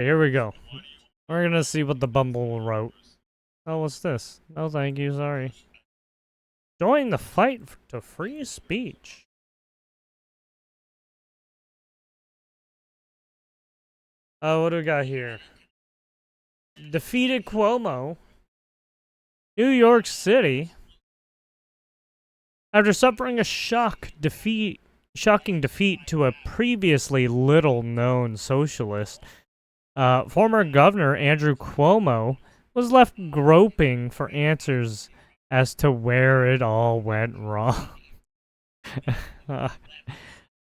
Here we go. We're gonna see what the Bumble wrote. Oh, what's this? No, thank you, sorry. Join the fight to free speech. Oh, what do we got here? Defeated Cuomo. New York City. After suffering a shocking defeat to a previously little-known socialist, former Governor Andrew Cuomo was left groping for answers as to where it all went wrong.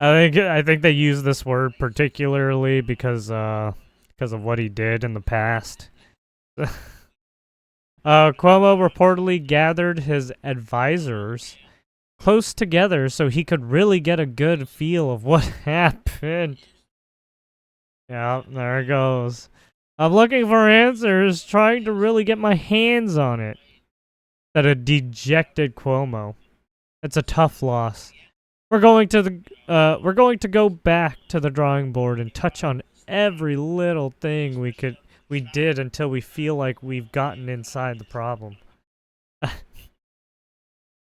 I think they use this word particularly because of what he did in the past. Cuomo reportedly gathered his advisors close together so he could really get a good feel of what happened. Yeah, there it goes. I'm looking for answers, trying to really get my hands on it. Said a dejected Cuomo. It's a tough loss. We're going to go back to the drawing board and touch on every little thing we did until we feel like we've gotten inside the problem.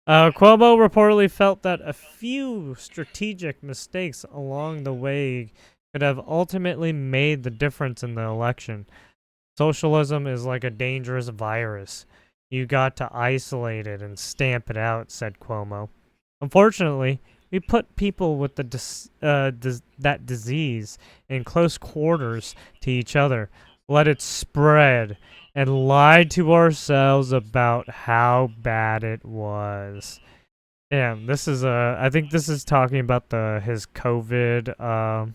Cuomo reportedly felt that a few strategic mistakes along the way could have ultimately made the difference in the election. Socialism is like a dangerous virus. You got to isolate it and stamp it out, said Cuomo. Unfortunately, we put people with that disease in close quarters to each other, let it spread, and lied to ourselves about how bad it was. Damn, this is I think this is talking about his COVID,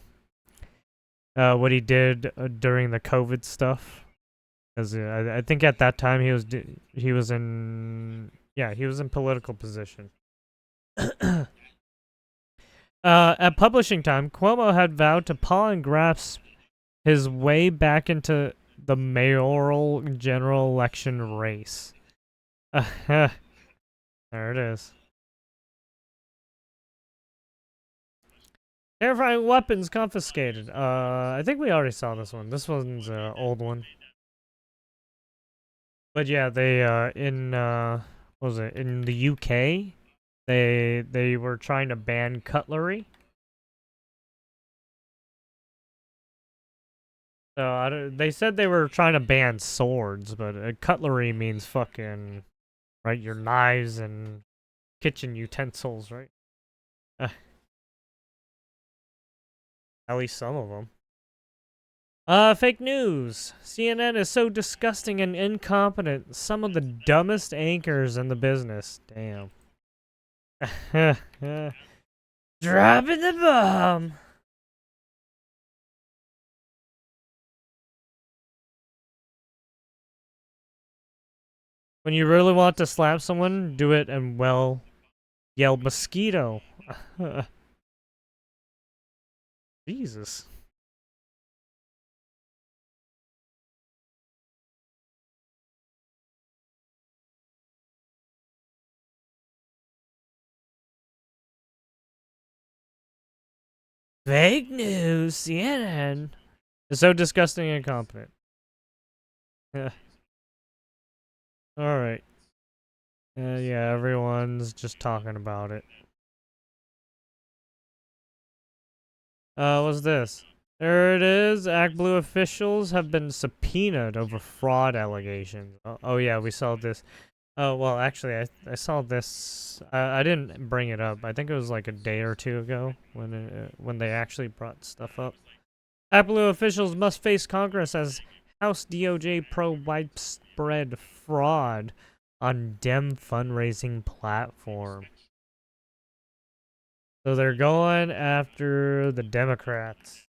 what he did during the COVID stuff. Because I think at that time he was in political position. At publishing time, Cuomo had vowed to paw and grasp his way back into the mayoral general election race. There it is. Terrifying weapons confiscated. I think we already saw this one. This one's an old one. But yeah, they what was it? In the UK, they were trying to ban cutlery. So they said they were trying to ban swords, but cutlery means fucking right, your knives and kitchen utensils, right? At least some of them. Fake news. CNN is so disgusting and incompetent. Some of the dumbest anchors in the business. Damn. Dropping the bomb. When you really want to slap someone, do it and, well, yell mosquito. Jesus. Fake news, CNN. It's so disgusting and incompetent. Alright. Yeah, everyone's just talking about it. What's this? There it is. Act Blue officials have been subpoenaed over fraud allegations. Oh yeah, we saw this. Oh, well, actually, I saw this. I didn't bring it up. I think it was like a day or two ago when they actually brought stuff up. Act Blue officials must face Congress as House DOJ probe widespread fraud on Dem fundraising platform. So they're going after the Democrats.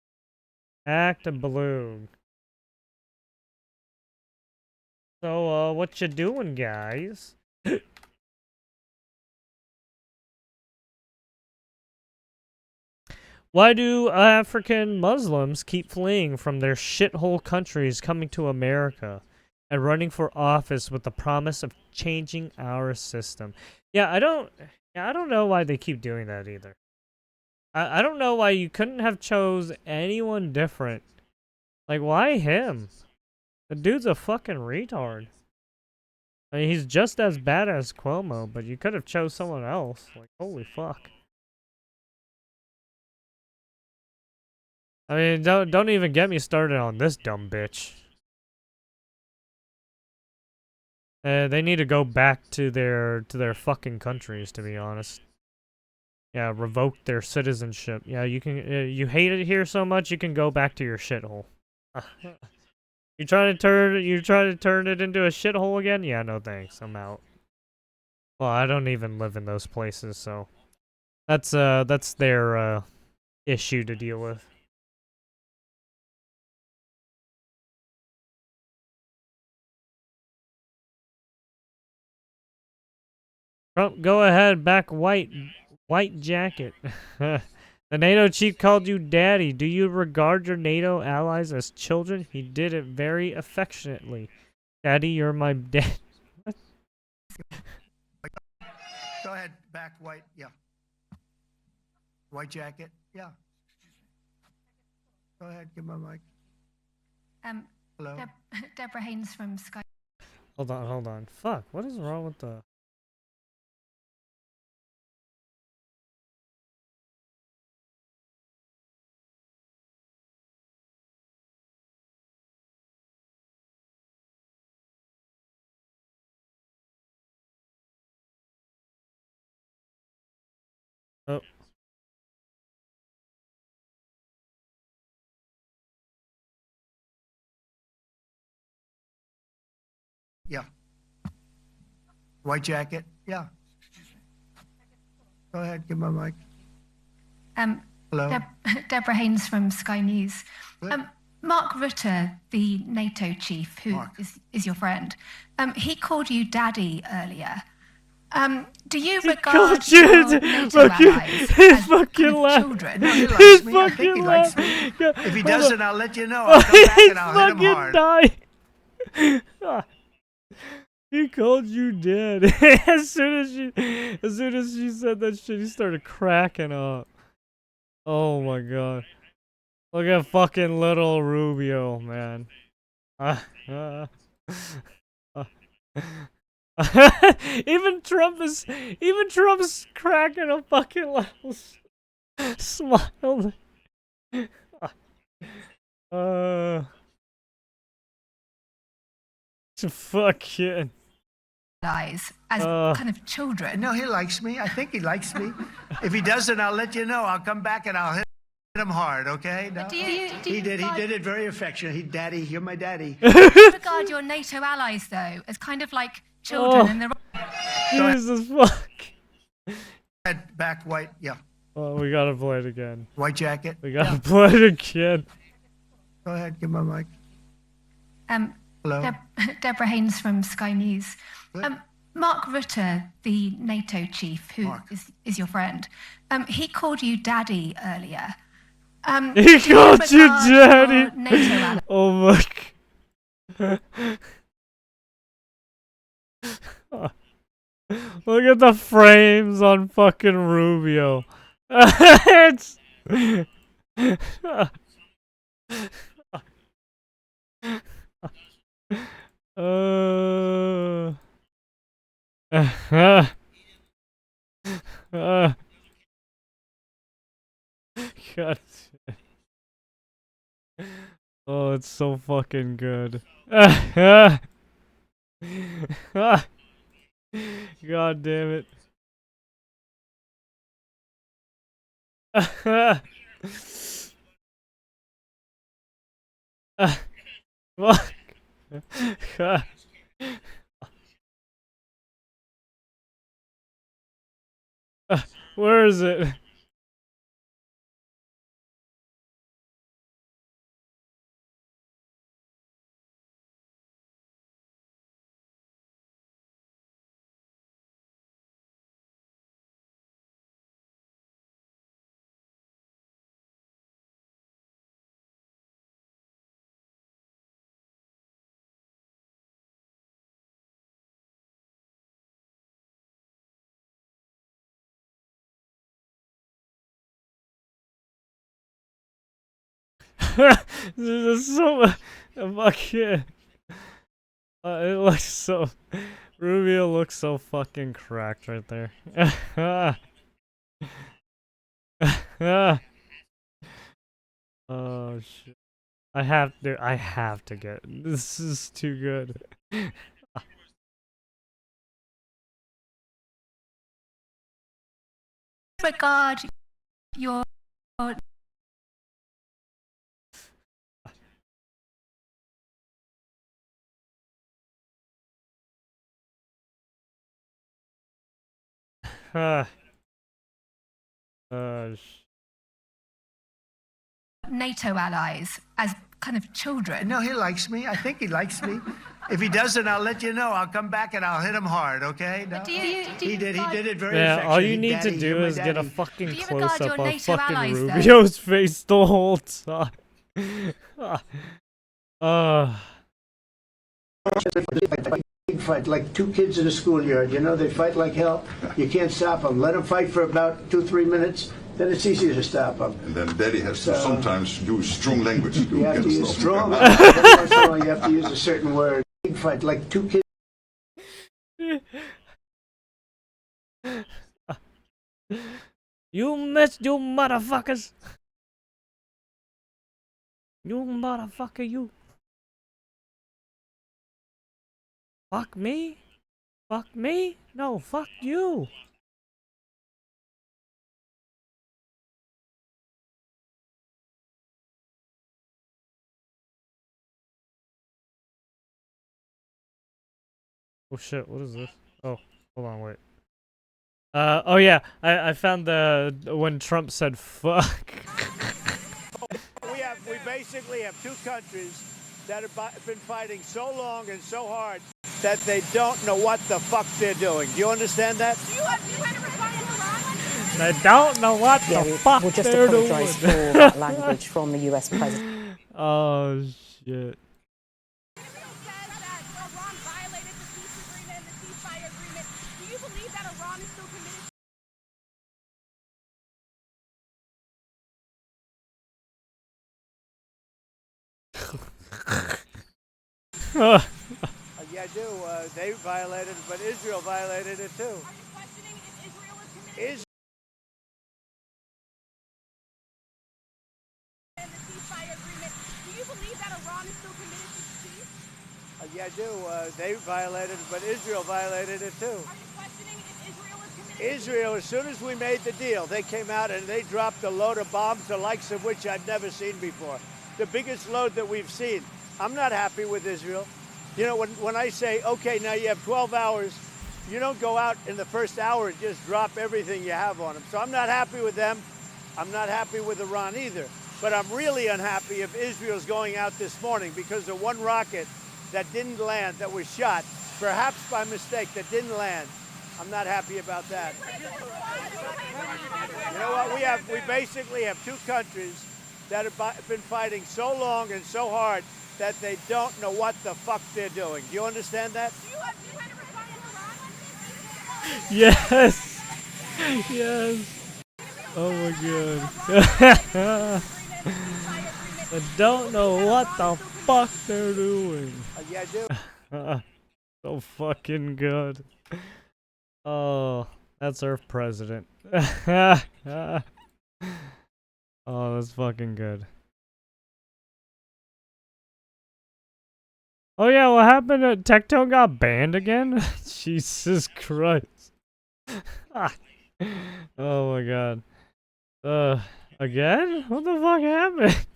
Act Blue. So, what you doing, guys? Why do African Muslims keep fleeing from their shithole countries, coming to America, and running for office with the promise of changing our system? Yeah, I don't know why they keep doing that either. I don't know why you couldn't have chose anyone different Like, why him? The dude's a fucking retard. I mean, he's just as bad as Cuomo, but you could have chose someone else. Like, holy fuck. I mean, don't even get me started on this dumb bitch. They need to go back to their fucking countries, to be honest. Yeah, revoke their citizenship. Yeah, you can. You hate it here so much, you can go back to your shithole. You trying to turn it into a shithole again? Yeah, no thanks. I'm out. Well, I don't even live in those places, so that's their issue to deal with. Trump, go ahead, back white jacket. The NATO chief called you daddy. Do you regard your NATO allies as children? He did it very affectionately. Daddy, you're my dad. Go ahead, back white, yeah. White jacket, yeah. Go ahead, give my mic. Hello? Deborah Haynes from Sky. Hold on. Fuck, what is wrong with the... Oh. Yeah. White jacket, yeah. Go ahead, give my mic. Hello? Deborah Haynes from Sky News. Mark Rutte, the NATO chief, who is your friend, he called you daddy earlier. Do you regard your NATO allies as kind of children? No, he likes me. I think he likes me. If he doesn't, I'll let you know. I'll come back and I'll hit him hard. He called you dead. as soon as she said that shit, he started cracking up. Oh my god. Look at fucking little Rubio, man. Even Trump's cracking a fucking little smile. Fucking As kind of children. No, he likes me. I think he likes me. If he doesn't, I'll let you know. I'll come back and I'll hit him hard, okay? No? He did it very affectionate. Daddy, you're my daddy. Do you regard your NATO allies, though, as kind of like children in the... Jesus fuck. Back white, yeah. Oh, we gotta play it again. White jacket. We gotta play it again. Go ahead, give my mic. Hello? Deborah Haynes from Sky News. Mark Rutte, the NATO chief, who is your friend, he called you daddy earlier. He called you daddy. Oh my god. Look at the frames on fucking Rubio. It's... God. Oh, it's so fucking good. God damn it. Fuck. Where is it? This is so fucking. It looks so. Rubio looks so fucking cracked right there. Oh shit! I have to get. This is too good. Regard your NATO allies as kind of children. No, he likes me. I think he likes me. If he doesn't, I'll let you know. I'll come back and I'll hit him hard, okay? No? He did it very Yeah, all you affectionate. need Daddy, to do you're my is get a daddy. fucking Do you close regard up your of NATO fucking allies, though? Rubio's face the whole time. Big fight, like two kids in a schoolyard. You know, they fight like hell. You can't stop them. Let them fight for about 2-3 minutes. Then it's easier to stop them. And then Daddy has to sometimes use strong language to You have get to use stuff. strong. Every once in a while, you have to use a certain word. Big fight, like two kids. You missed, you motherfuckers! You motherfucker, you! Fuck me? Fuck me? No, fuck you! Oh shit, what is this? Oh, hold on, wait. Oh yeah, I found the when Trump said fuck. We basically have two countries that have been fighting so long and so hard that they don't know what the fuck they're doing. Do you understand that? Do you kind of respond to Iran? They don't know what the fuck we'll just they're apologise doing. for that language from the US president. Oh shit. Israel says that Iran violated the peace agreement and the ceasefire agreement. Do you believe that Iran is still committed? Yeah, I do. They violated it, but Israel violated it too. Are you questioning if Israel is committed and the ceasefire agreement? Do you believe that Iran is still committed to peace? Yeah, I do. They violated it, but Israel violated it too. Are you questioning if Israel is committed? Israel, as soon as we made the deal, they came out and they dropped a load of bombs, the likes of which I've never seen before. The biggest load that we've seen. I'm not happy with Israel. You know, when I say, okay, now you have 12 hours, you don't go out in the first hour and just drop everything you have on them. So I'm not happy with them. I'm not happy with Iran either. But I'm really unhappy if Israel's going out this morning because of one rocket that didn't land, that was shot, perhaps by mistake, that didn't land. I'm not happy about that. You know what? We basically have two countries that have been fighting so long and so hard that they don't know what the fuck they're doing. Do you understand that? Do you kind of respond to Iran? Yes! Yes! Oh my god. I don't know what the fuck they're doing. Yeah, I do. So fucking good. Oh, that's our president. Oh, that's fucking good. Oh yeah, what happened? Tectone got banned again? Jesus Christ. Oh my god. Again? What the fuck happened?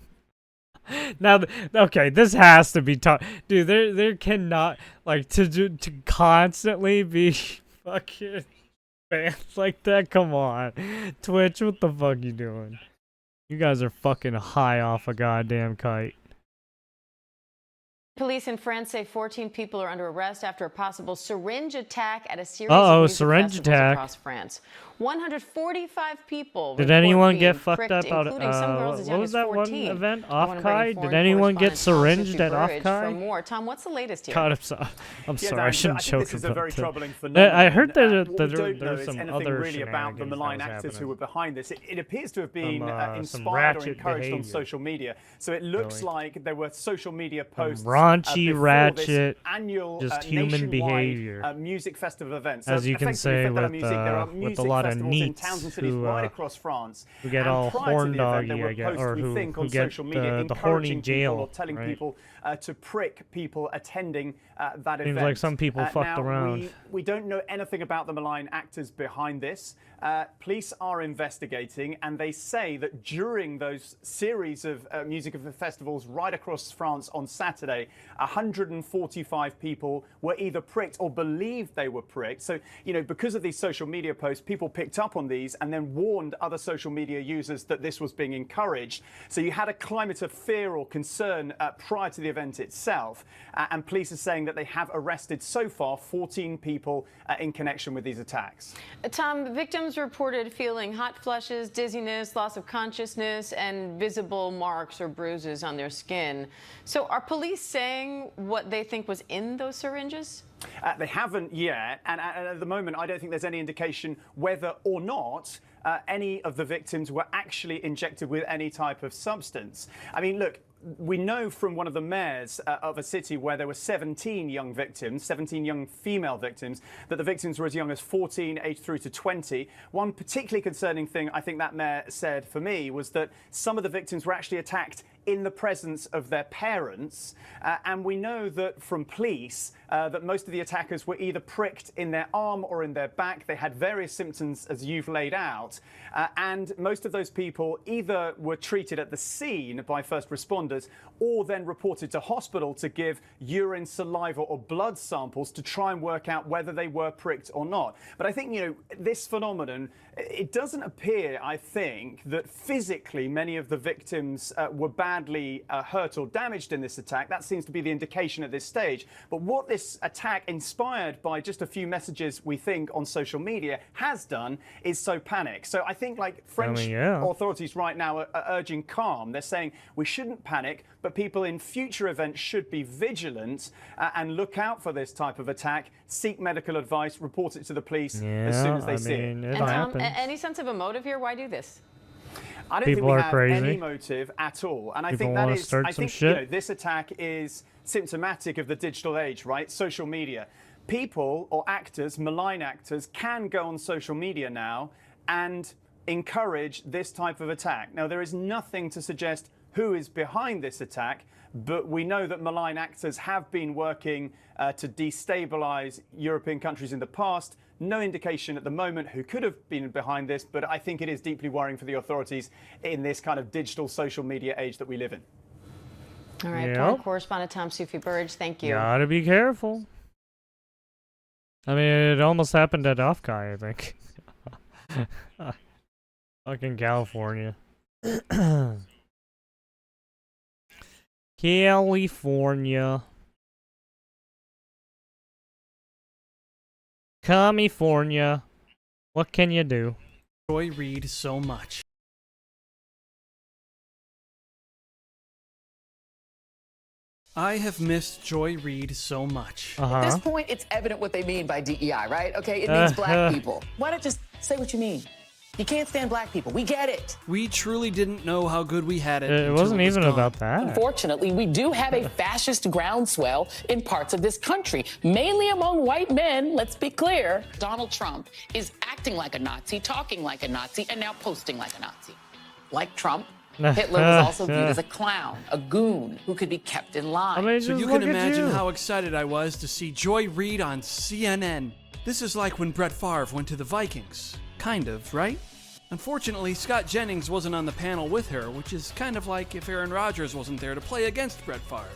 Now, okay, this has to be tough. Dude, there cannot, like, to constantly be fucking banned like that? Come on. Twitch, what the fuck you doing? You guys are fucking high off a goddamn kite. Police in France say 14 people are under arrest after a possible syringe attack at a series Uh-oh, of music syringe festivals attack. across France. 145 people. Did report anyone being get fucked pricked, up out? including some girls as What young was as that one 14. event? I wanna bring Offkai? foreign Did anyone get correspondent Tom syringed at Sufi-Burridge for Offkai? more. Tom, what's the latest here? God, I'm sorry, I shouldn't I think joke this is a about very that. troubling phenomenon. I heard that What we don't know there's is some anything other really about the shenanigans malign that was actors who happening. were behind this. It appears to have been some inspired or ratchet encouraged on behavior. social media. So it looks like there were social media posts raunchy, before ratchet, this annual just human nationwide, behavior. music festival event. As you can effectively, say Fête de la with, Musique, there are with music a lot of festivals in neats towns and cities who, right across France. who get And all prior to horn the event, there doggy, were I guess, posts, or we who think, on get social media the horny encouraging jail, people or telling right? people to prick people attending that Seems event. like some people fucked now, around. We don't know anything about the malign actors behind this. Police are investigating, and they say that during those series of music festivals right across France on Saturday, 145 people were either pricked or believed they were pricked. So, you know, because of these social media posts, people picked up on these and then warned other social media users that this was being encouraged. So you had a climate of fear or concern prior to the event itself. And police are saying that they have arrested so far 14 people in connection with these attacks. Tom, victims reported feeling hot flushes, dizziness, loss of consciousness, and visible marks or bruises on their skin. So are police saying what they think was in those syringes? They haven't yet, and at the moment I don't think there's any indication whether or not any of the victims were actually injected with any type of substance. I mean, look, we know from one of the mayors of a city where there were 17 young victims, 17 young female victims, that the victims were as young as 14, aged through to 20. One particularly concerning thing I think that mayor said for me was that some of the victims were actually attacked in the presence of their parents. And we know that from police that most of the attackers were either pricked in their arm or in their back. They had various symptoms as you've laid out. And most of those people either were treated at the scene by first responders or then reported to hospital to give urine, saliva or blood samples to try and work out whether they were pricked or not. But I think, you know, this phenomenon, it doesn't appear, I think, that physically many of the victims were badly hurt or damaged in this attack. That seems to be the indication at this stage. But what this attack, inspired by just a few messages, we think, on social media, has done is sow panic. So I think, like, French authorities right now are urging calm. They're saying we shouldn't panic, but people in future events should be vigilant and look out for this type of attack, seek medical advice, report it to the police as soon as they see it. And Tom, any sense of a motive here? Why do this? I don't think we have any motive at all. And I think that is, I think, you know, this attack is symptomatic of the digital age, right? Social media. People or actors, malign actors, can go on social media now and encourage this type of attack. Now, there is nothing to suggest who is behind this attack, but we know that malign actors have been working to destabilize European countries in the past. No indication at the moment who could have been behind this, but I think it is deeply worrying for the authorities in this kind of digital social media age that we live in. All right, foreign correspondent Tom Sufi-Burridge, thank you. Gotta be careful. I mean, it almost happened at Offkai, I think. Fucking California. California. California. What can you do? Enjoy Reid so much. I have missed Joy Reid so much. At this point, it's evident what they mean by DEI, right? Okay, it means black people. Why not just say what you mean? You can't stand black people. We get it. We truly didn't know how good we had it. It wasn't even about that. Unfortunately, we do have a fascist groundswell in parts of this country, mainly among white men, let's be clear. Donald Trump is acting like a Nazi, talking like a Nazi, and now posting like a Nazi. Like Trump, Hitler was also viewed as a clown, a goon who could be kept in line. I mean, so you can imagine how excited I was to see Joy Reid on CNN. This is like when Brett Favre went to the Vikings. Kind of, right? Unfortunately, Scott Jennings wasn't on the panel with her, which is kind of like if Aaron Rodgers wasn't there to play against Brett Favre.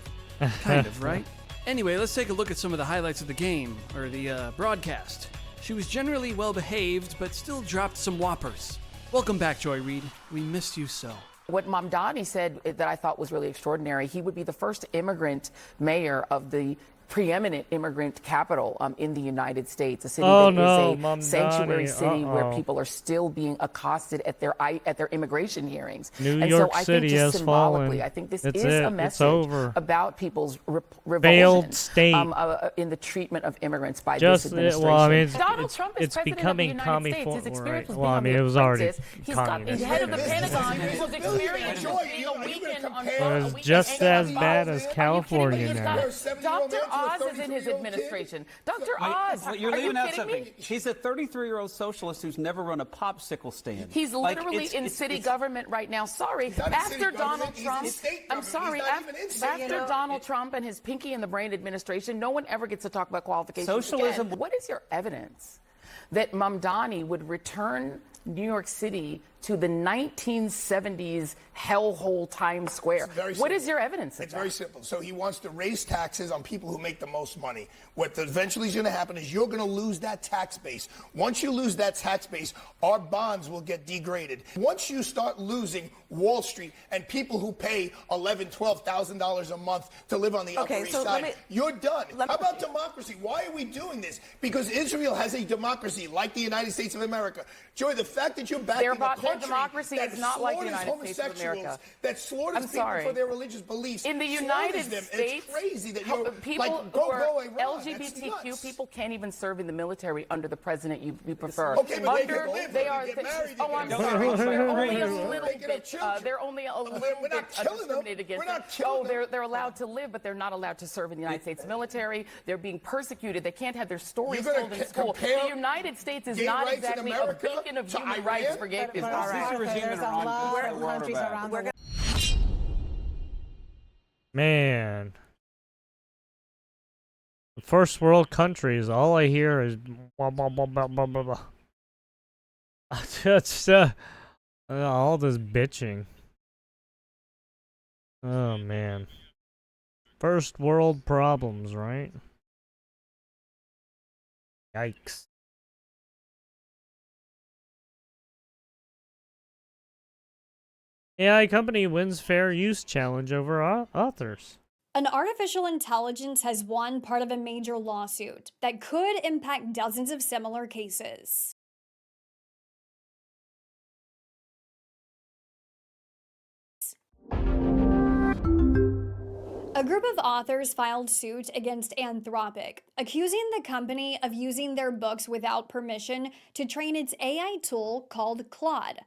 Kind of, right? Anyway, let's take a look at some of the highlights of the game, or the broadcast. She was generally well behaved, but still dropped some whoppers. Welcome back, Joy Reid. We missed you so. What Mamdani said that I thought was really extraordinary, he would be the first immigrant mayor of the preeminent immigrant capital in the United States, a city that is a sanctuary city where people are still being accosted at their immigration hearings. New York I City think just has symbolically, fallen. I think this It's is it. a It's message over. about people's revulsion Failed state. in the treatment of immigrants by Just this administration. well, I mean, Donald Trump is it's president becoming of the United States. His right? experience was Well, I being mean, on it the was already Apprentice. He's got communist. the head of the Pentagon whose experience being a weekend on It was just as bad as California now. Dr. Oz is in his administration. Dr. Oz, you're are leaving you out kidding something. me? She's a 33-year-old socialist who's never run a popsicle stand. He's literally in city government right now. Sorry, after Donald Trump, I'm sorry, after Donald Trump and his pinky in the brain administration, no one ever gets to talk about qualifications. Socialism. Again. What is your evidence that Mamdani would return New York City to the 1970s hellhole Times Square? What is your evidence of It's that? very simple. So he wants to raise taxes on people who make the most money. What eventually is going to happen is you're going to lose that tax base. Once you lose that tax base, our bonds will get degraded. Once you start losing Wall Street and people who pay $11,000, $12,000 a month to live on the Upper East Side, you're done. How about democracy? Why are we doing this? Because Israel has a democracy like the United States of America. Joy, the fact that you're backing a country democracy that is not like the slaughters United States of homosexuals, America. that slaughters people for their religious beliefs. In the United them. States, it's crazy that you're people like, who are Iran. LGBTQ people can't even serve in the military under the president you prefer. Okay, but they can live, they are. they get married, Oh, I'm they sorry. get They're only a children. little They can have bit. children. They're only a little We're not bit killing them. discriminated against. We're not killing them. They're allowed to live, but they're not allowed to serve in the United States military. They're being persecuted. They can't have their stories told in school. The United States is not exactly a beacon of human rights for gay people. Man. First world countries, all I hear is blah, blah, blah, blah, blah, blah, blah. Just, all this bitching. Oh, man. First world problems, right? Yikes. AI company wins fair use challenge over authors. An artificial intelligence has won part of a major lawsuit that could impact dozens of similar cases. A group of authors filed suit against Anthropic, accusing the company of using their books without permission to train its AI tool called Claude.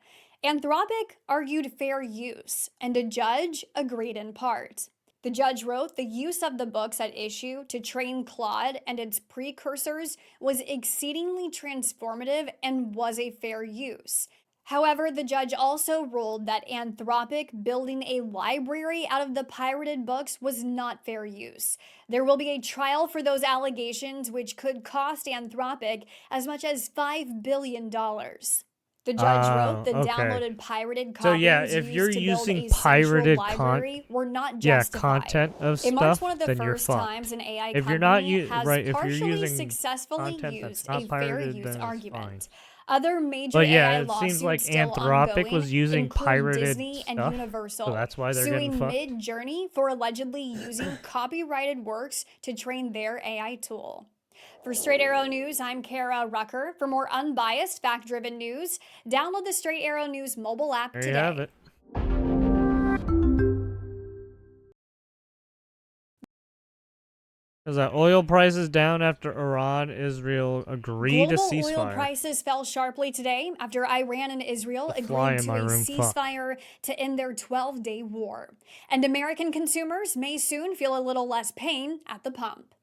Anthropic argued fair use, and a judge agreed in part. The judge wrote the use of the books at issue to train Claude and its precursors was exceedingly transformative and was a fair use. However, the judge also ruled that Anthropic building a library out of the pirated books was not fair use. There will be a trial for those allegations, which could cost Anthropic as much as $5 billion. The judge wrote the downloaded pirated copies so yeah, if you're using pirated library were not yeah, justified. content of It marks stuff, one of the then you're first fucked. times an AI If you're company not has right, if you're partially using successfully content that's used not a fair pirated, use then it's argument. fine. Other major But yeah, AI it lawsuits seems like still Anthropic ongoing was using include pirated Disney and stuff, Universal, so that's why they're suing getting fucked. Mid-Journey for allegedly using copyrighted works to train their AI tool. For Straight Arrow News, I'm Kara Rucker. For more unbiased, fact-driven news, download the Straight Arrow News mobile app There today. you have it. Is that oil prices down after Iran, Israel agreed to Global ceasefire? oil prices fell sharply today after Iran and Israel fly agreed in to my a room, fuck. ceasefire to end their 12-day war. And American consumers may soon feel a little less pain at the pump.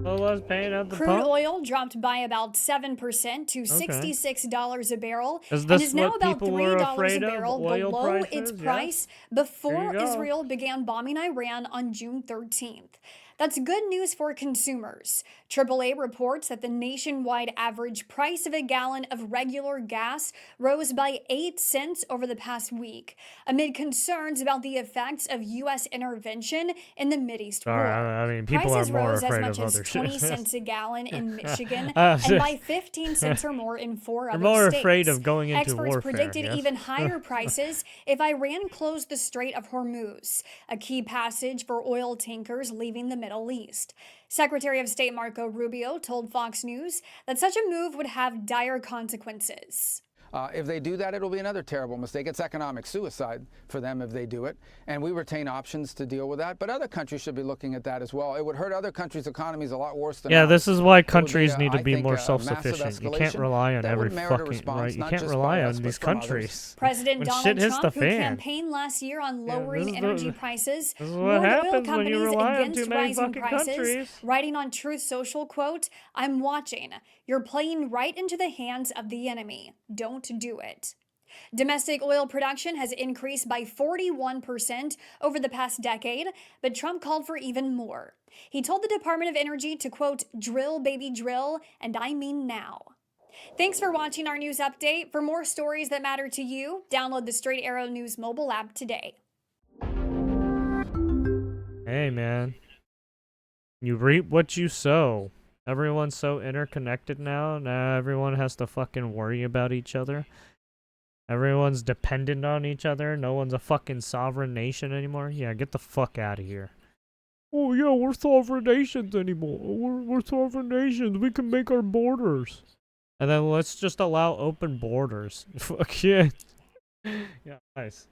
A little less pain at the Crude pump? oil dropped by about 7% to $66 a barrel Is and this is now what about people were $3 a afraid of, barrel oil below prices? its Yeah. price There before you go. Israel began bombing Iran on June 13th. That's good news for consumers. AAA reports that the nationwide average price of a gallon of regular gas rose by 8 cents over the past week, amid concerns about the effects of U.S. intervention in the Mideast war. I mean, people Prices are more rose as afraid much of as other 20 shit. cents a gallon in Michigan and by 15 cents or more in 4 They're other more states. afraid of going into Experts warfare, predicted yes? even higher prices if Iran closed the Strait of Hormuz, a key passage for oil tankers leaving the Middle East. Secretary of State Marco Rubio told Fox News that such a move would have dire consequences. If they do that, it'll be another terrible mistake. It's economic suicide for them if they do it. And we retain options to deal with that. But other countries should be looking at that as well. It would hurt other countries' economies a lot worse than ours. This is why countries It would be, need to I be think, more a self-sufficient. You can't massive rely on that every would merit a fucking response, right. You not can't just rely by on us, but these from others. countries. President When Donald shit hits Trump, the who fan. campaigned last year on lowering this is energy the- prices, this is what warned oil happens when companies you rely on against too many rising fucking prices, countries. writing on Truth Social, quote, "I'm watching. You're playing right into the hands of the enemy. Don't do it." Domestic oil production has increased by 41% over the past decade, but Trump called for even more. He told the Department of Energy to, quote, "drill, baby, drill, and I mean now." Thanks for watching our news update. For more stories that matter to you, download the Straight Arrow News mobile app today. Hey, man. You reap what you sow. Everyone's so interconnected now. Now everyone has to fucking worry about each other. Everyone's dependent on each other. No one's a fucking sovereign nation anymore. Yeah, get the fuck out of here. Oh, yeah, we're sovereign nations anymore. We're sovereign nations. We can make our borders. And then let's just allow open borders. Fuck yeah. Yeah, nice.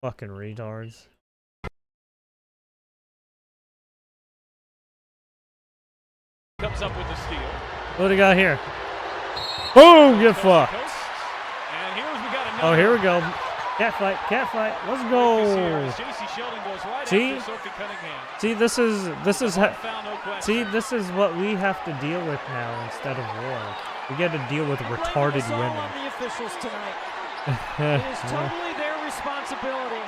Fucking retards. Comes up with the steal. What do we got here? Boom! Get fucked. And here we got another. Oh, here we go. Cat fight, cat fight. Let's go. See, this is what we have to deal with now instead of war. We get to deal with retarded women. On the officials tonight. It is totally their responsibility.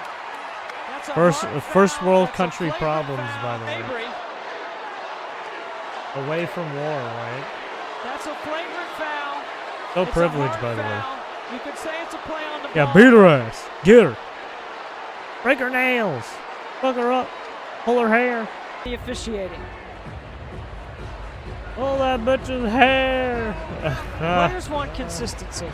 That's a First world That's a country flagrant problems, foul. by the way. Avery, Away from war, right? that's a flagrant foul. So It's a privileged, hard by the way. foul. You could say it's a play on the Yeah, ball. beat her ass. Get her. Break her nails. Fuck her up. Pull her hair. The officiating. Pull that bitch's hair. Players want consistency.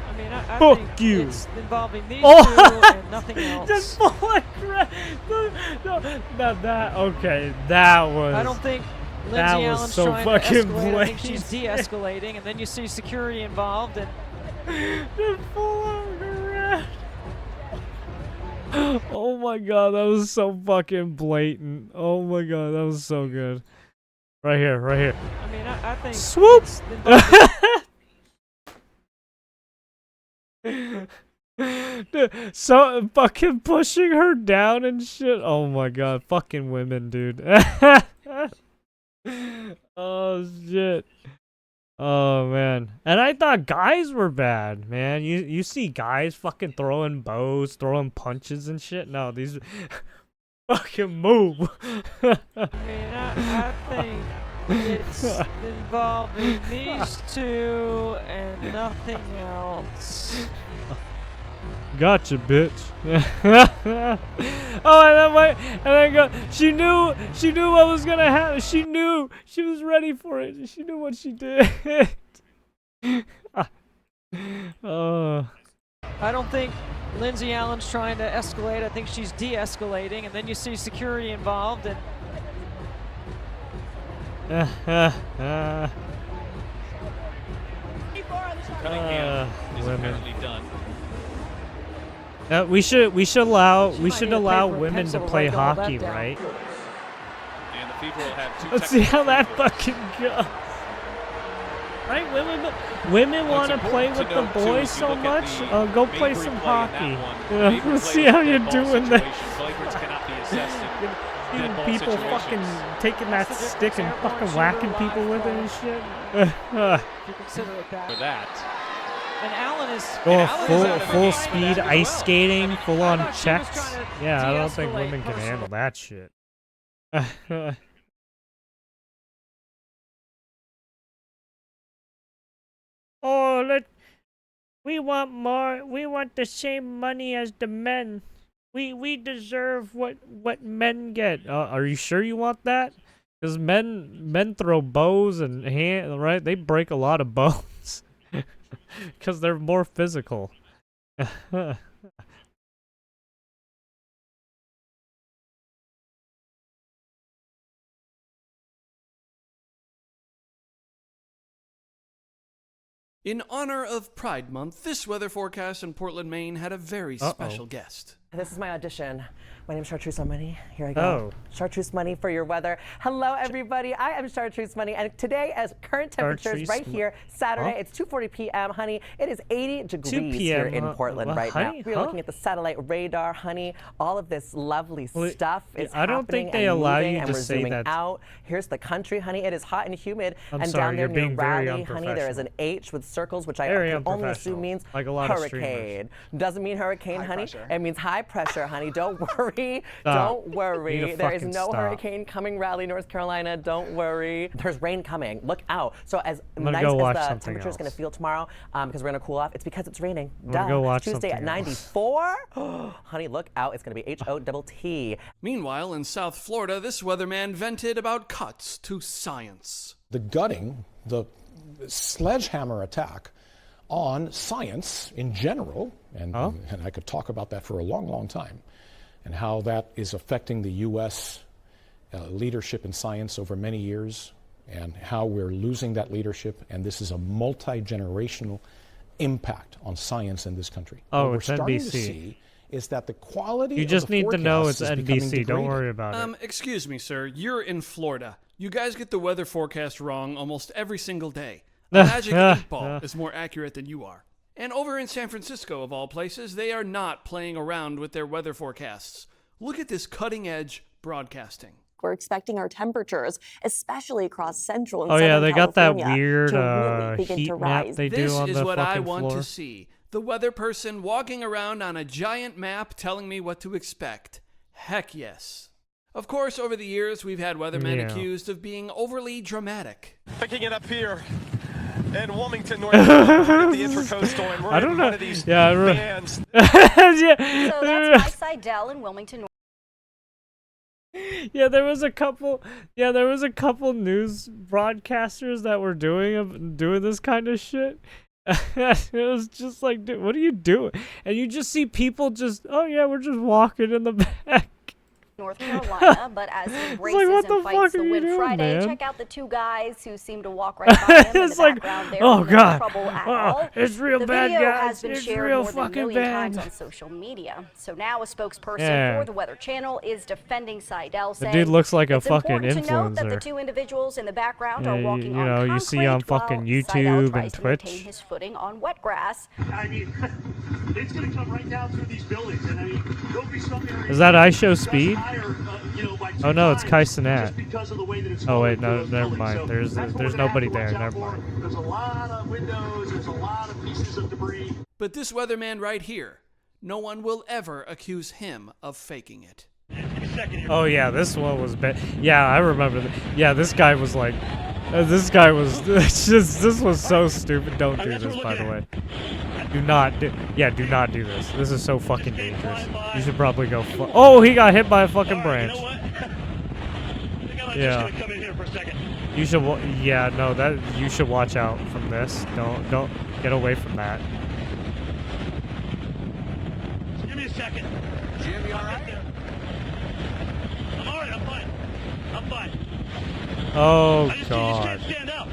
I mean, I Fuck think you. it's involving these Oh. two and nothing else. Just full of crap. No, that. Okay, that was. I don't think Lindsay that was Allen's so trying fucking to escalate. I think she's blatant. de-escalating, and then you see security involved, and Just full of crap. Oh my god, that was so fucking blatant. Oh my god, that was so good. Right here, right here. I mean, I think Swoop! it's involving Dude, so fucking pushing her down and shit. Oh my god, fucking women, dude. Oh shit. Oh man. And I thought guys were bad, man. You see guys fucking throwing bows, throwing punches and shit. No, these fucking move. I mean, I think it's involving these two and nothing else. Gotcha, bitch. Oh, and then wait, and then go. She knew what was gonna happen. She knew. She was ready for it. She knew what she did. I don't think Lindsay Allen's trying to escalate. I think she's de-escalating, and then you see security involved, and women. We should allow women to play hockey, right? And the FIFA will have 2 Let's see how that fucking goes. Right, women want to play with the boys so much. Go play some hockey. Let's see how you're doing that. People fucking taking that stick and fucking whacking people with it and shit. you consider it that. For that. And Allen is Going Allen is full speed ice skating, full on thought she was checks. trying to Yeah, I don't think de-escalate women can handle that shit. Oh, we want more. We want the same money as the men. We deserve what men get. Are you sure you want that? Because men throw bows and right? They break a lot of bones because they're more physical. In honor of Pride Month, this weather forecast in Portland, Maine had a very special guest. This is my audition. My name's Chartreuse Money. Here I go. Oh. Chartreuse Money for your weather. Hello, everybody. I am Chartreuse Money, and today, as current temperatures right here, Saturday, it's 2:40 p.m., honey. It is 80 degrees here in Portland right now. We're looking at the satellite radar, honey. All of this lovely stuff is I don't happening think they and allow moving, you and to we're say zooming that. out. Here's the country, honey. It is hot and humid, I'm and sorry, down there you're near being very Raleigh, honey, there is an H with circles, which I Very can only unprofessional, assume means like a lot of hurricane. Doesn't mean hurricane, High honey. pressure. It means high pressure, honey. Don't worry. Stop. Don't worry. You need to There is fucking no stop. hurricane coming Raleigh, North Carolina. Don't worry. There's rain coming. Look out. So as I'm gonna nice go watch as the something temperature is going else. to feel tomorrow, because we're going to cool off, it's because it's raining. I'm gonna go watch Tuesday at something else. 94. Honey, look out. It's going to be HOTT. Meanwhile, in South Florida, this weatherman vented about cuts to science. The gutting, the sledgehammer attack on science in general, and I could talk about that for a long, long time, and how that is affecting the U.S. Leadership in science over many years, and how we're losing that leadership, and this is a multi-generational impact on science in this country. Oh, what it's we're starting NBC. to see is that the quality You of just the need to know forecasts it's is becoming NBC. Don't degraded. worry about it. Excuse me, sir. You're in Florida. You guys get the weather forecast wrong almost every single day. A magic 8-ball is more accurate than you are. And over in San Francisco, of all places, they are not playing around with their weather forecasts. Look at this cutting-edge broadcasting. We're expecting our temperatures, especially across central and Oh southern yeah, they got that California, weird to really begin heat to map rise. they do This on is the what I fucking want floor. to see. The weather person walking around on a giant map telling me what to expect. Heck yes. Of course, over the years, we've had weathermen Yeah. accused of being overly dramatic. Picking it up here in Wilmington, North Carolina, at the Intercoastal, and we're I don't in know. one of these Yeah, bands. yeah. So that's my Seidel in Wilmington. Yeah, there was a couple news broadcasters that were doing this kind of shit. It was just like, dude, what are you doing? And you just see people just, oh yeah, we're just walking in the back. North Carolina, but as he like, races what the and fuck fights are to you win doing, Friday, man? check out the two guys who seem to walk right by him in It's the like, background there. oh, No God. trouble at Oh, all. it's real the bad, video guys. has been It's shared real more than a fucking million bad. times on social media. So now a spokesperson Yeah. for the Weather Channel is defending Seidel, The saying dude looks like a it's fucking important to note that the influencer. two individuals in the background Yeah, are you walking know, on you concrete see on fucking while YouTube Seidel and tries to Twitch. maintain his footing on wet grass. I mean, it's going to come right down through these buildings, and I mean, there'll be some areas Is that I Show just Speed? higher, by Oh no, it's Kai just Cenat. because of the way that it's Oh wait, flowing no, through never those mind. buildings. So that's what There's we're gonna have nobody to there. watch out Never for. mind. There's a lot of windows. There's a lot of pieces of debris. But this weatherman right here, no one will ever accuse him of faking it. Oh yeah, this one was bad. Yeah, I remember. Yeah, this guy was like, this guy was this was so stupid. Don't do this, by the way. Do not do. Yeah, do not do this. This is so fucking dangerous. You should probably go. Oh, he got hit by a fucking branch. Yeah. You should. Yeah, no, that you should watch out from this. Don't get away from that. Give me a second. Jim, you all right? I'm all right. I'm fine. I'm fine. Oh I just God. can't stand up.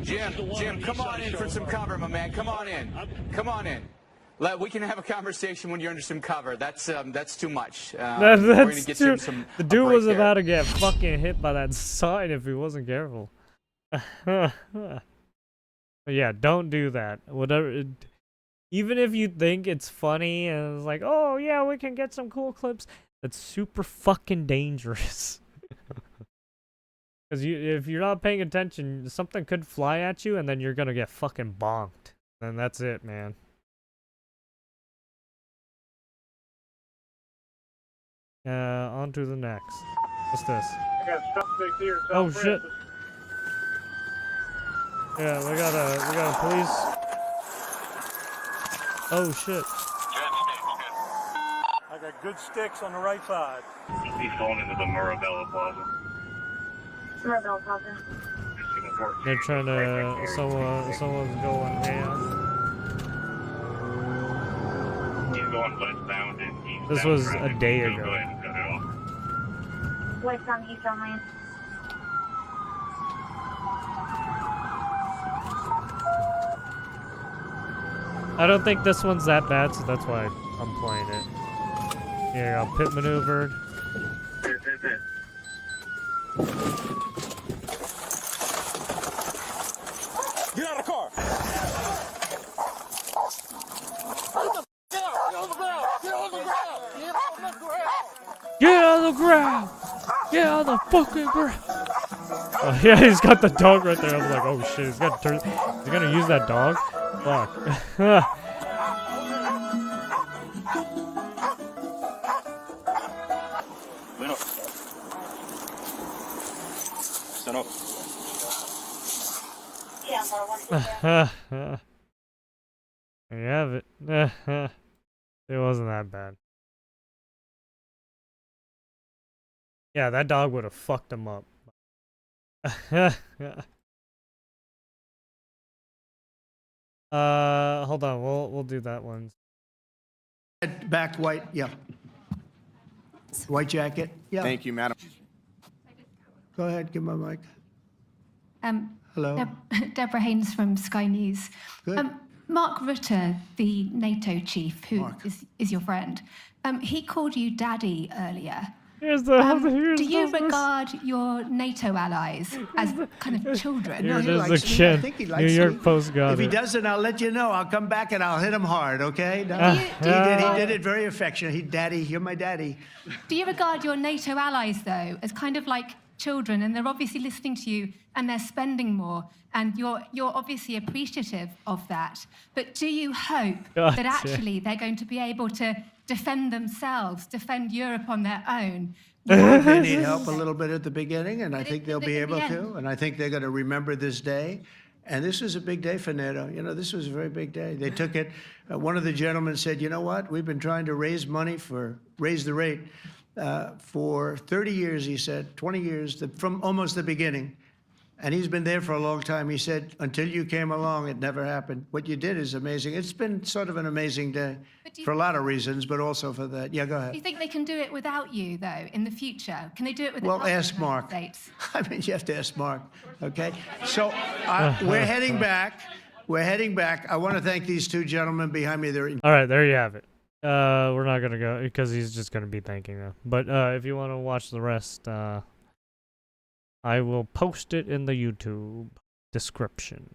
Jim, come on in for some cover, my man. Come on in. Come on in. We can have a conversation when you're under some cover. That's too much. We're gonna That's get too. you The dude was there. about to get fucking hit by that sign if he wasn't careful. Yeah, don't do that. Whatever. Even if you think it's funny and it's like, oh yeah, we can get some cool clips. That's super fucking dangerous. Because if you're not paying attention, something could fly at you and then you're gonna get fucking bonked. And that's it, man. On to the next. What's this? I got suspect here. Oh shit. Yeah, we got a police. Oh shit. I got good sticks on the right side. He's going into the Mirabella Plaza. Mirabella Plaza. They're trying to. Someone's going ham. He's going westbound and eastbound. This was a traffic. day Go ago. ahead and cut it off. Westbound, eastbound lane. I don't think this one's that bad, so that's why I'm playing it. Here, I'll pit maneuvered. Get out of the car. Get on the ground! Get on the fucking ground! Oh yeah, he's got the dog right there. I was like, oh shit, he's gonna use that dog? Fuck. There you have it. It wasn't that bad. Yeah, that dog would have fucked him up. Hold on. We'll do that one. Back white, yeah. White jacket, yeah. Thank you, madam. Go ahead, give my mic. Hello. Deborah Haynes from Sky News. Good. Mark Rutte, the NATO chief, who is your friend, he called you daddy earlier. Here's the. Do you regard your NATO allies as kind of children? Here it he is likes me. I again. think he New likes York me. Post got If he it. doesn't, I'll let you know. I'll come back and I'll hit him hard, okay? No, Do you- he did it very affectionate. Daddy, you're my daddy. Do you regard your NATO allies, though, as kind of like children, and they're obviously listening to you and they're spending more, and you're obviously appreciative of that. But do you hope God, that actually they're going to be able to defend themselves, defend Europe on their own? They need help a little bit at the beginning, and I think they'll be at the able end. to. And I think they're going to remember this day. And this is a big day for NATO. You know, this was a very big day. They took it. One of the gentlemen said, you know what? We've been trying to raise money raise the rate for 30 years, he said, 20 years, from almost the beginning. And he's been there for a long time. He said, until you came along, it never happened. What you did is amazing. It's been sort of an amazing day for a lot of reasons, but also for that. Yeah, go Do ahead. you think they can do it without you, though, in the future? Can they do it without Well, the ask United Mark. States? I mean, you have to ask Mark, okay? So we're heading back. We're heading back. I want to thank these two gentlemen behind me. All right, there you have it. We're not gonna go because he's just gonna be thanking them. But if you want to watch the rest, I will post it in the YouTube description.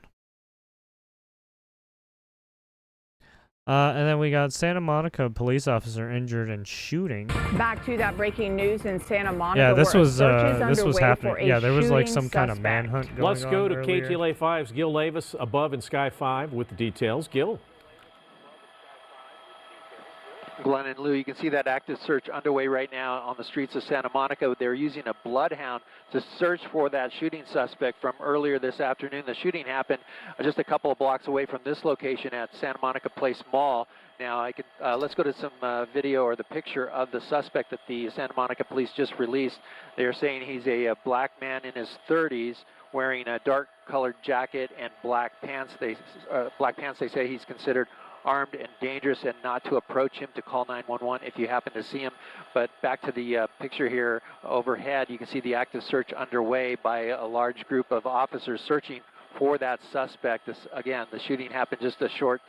And then we got Santa Monica police officer injured in shooting. Back to that breaking news in Santa Monica. Yeah, this where was happening. for a Yeah, there was like shooting some kind of suspect. manhunt going on. Let's go to earlier. KTLA 5's Gil Davis above in Sky 5 with the details. Gil. Glenn and Lou, you can see that active search underway right now on the streets of Santa Monica. They're using a bloodhound to search for that shooting suspect from earlier this afternoon. The shooting happened just a couple of blocks away from this location at Santa Monica Place Mall. Now, let's go to some video or the picture of the suspect that the Santa Monica police just released. They're saying he's a black man in his 30s wearing a dark-colored jacket and black pants. They say he's considered armed and dangerous, and not to approach him, to call 911 if you happen to see him. But back to the picture here overhead, you can see the active search underway by a large group of officers searching for that suspect. Again, the shooting happened just a short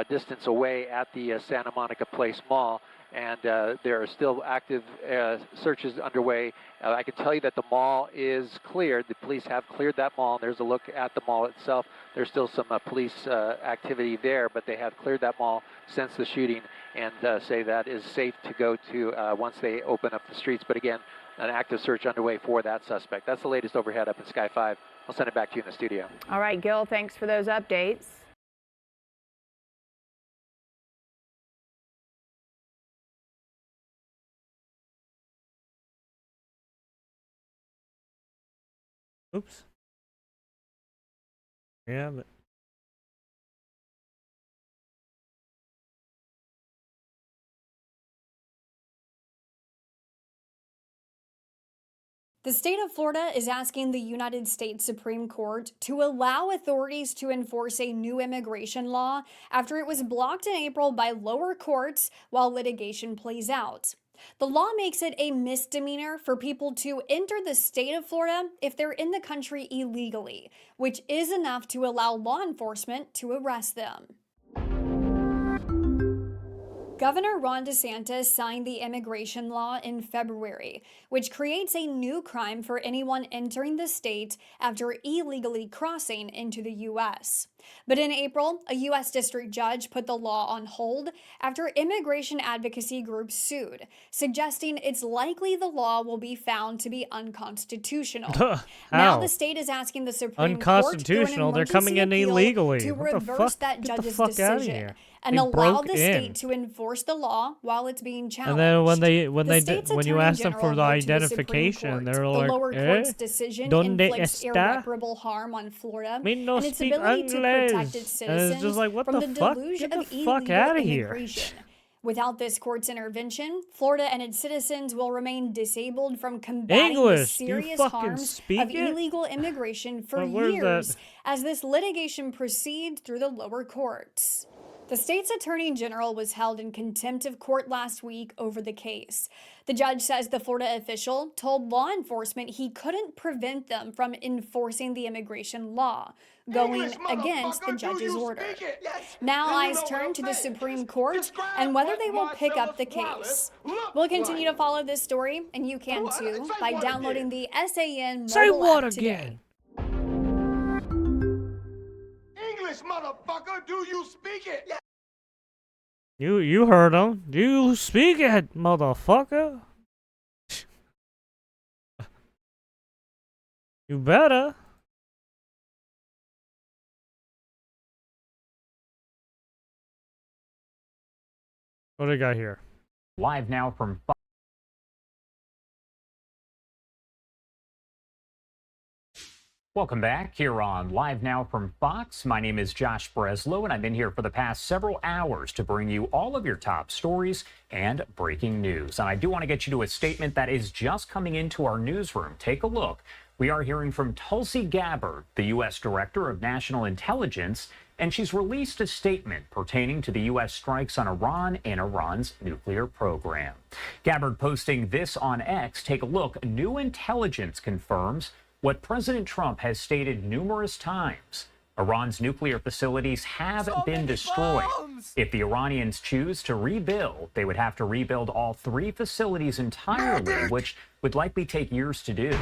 distance away at the Santa Monica Place Mall, and there are still active searches underway. I can tell you that the mall is cleared. The police have cleared that mall. There's a look at the mall itself. There's still some police activity there, but they have cleared that mall since the shooting and say that is safe to go to once they open up the streets. But again, an active search underway for that suspect. That's the latest overhead up in Sky 5. I'll send it back to you in the studio. All right, Gil, thanks for those updates. Oops. Yeah, but the state of Florida is asking the United States Supreme Court to allow authorities to enforce a new immigration law after it was blocked in April by lower courts while litigation plays out. The law makes it a misdemeanor for people to enter the state of Florida if they're in the country illegally, which is enough to allow law enforcement to arrest them. Governor Ron DeSantis signed the immigration law in February, which creates a new crime for anyone entering the state after illegally crossing into the U.S. But in April, a U.S. district judge put the law on hold after immigration advocacy groups sued, suggesting it's likely the law will be found to be unconstitutional. Now the state is asking the Supreme Court through an unconstitutional? They're coming in emergency appeal illegally. to What the reverse fuck? that Get the judge's fuck outta decision here. and They allow broke the in. state to enforce the law while it's being challenged. And then when you Attorney ask them for General the wrote to the Supreme identification, Court, they're the like, lower court's decision ¿Dónde inflicts está? irreparable harm on Florida Me no and its speak ability to protect English. its And it's citizens just like, what from the the fuck? deluge Get of the fuck illegal outta here. immigration. Without this court's intervention, Florida and its citizens will remain disabled from combating English, the do you serious fucking harms speak of it? illegal immigration for Where's years that? as this litigation proceeds through the lower courts. The state's attorney general was held in contempt of court last week over the case. The judge says the Florida official told law enforcement he couldn't prevent them from enforcing the immigration law, going against the judge's order. Now eyes turn to the Supreme Court and whether they will pick up the case. We'll continue to follow this story, and you can too by downloading the SAN mobile app today. English, motherfucker, do you speak it? You heard him. You speak it, motherfucker. You better. What do we got here? Live now from Welcome back here on Live Now from Fox. My name is Josh Breslow, and I've been here for the past several hours to bring you all of your top stories and breaking news. And I do want to get you to a statement that is just coming into our newsroom. Take a look. We are hearing from Tulsi Gabbard, the U.S. Director of National Intelligence, and she's released a statement pertaining to the U.S. strikes on Iran and Iran's nuclear program. Gabbard posting this on X. Take a look. New intelligence confirms what President Trump has stated numerous times. Iran's nuclear facilities have been destroyed. If the Iranians choose to rebuild, they would have to rebuild all 3 facilities entirely, which would likely take years to do.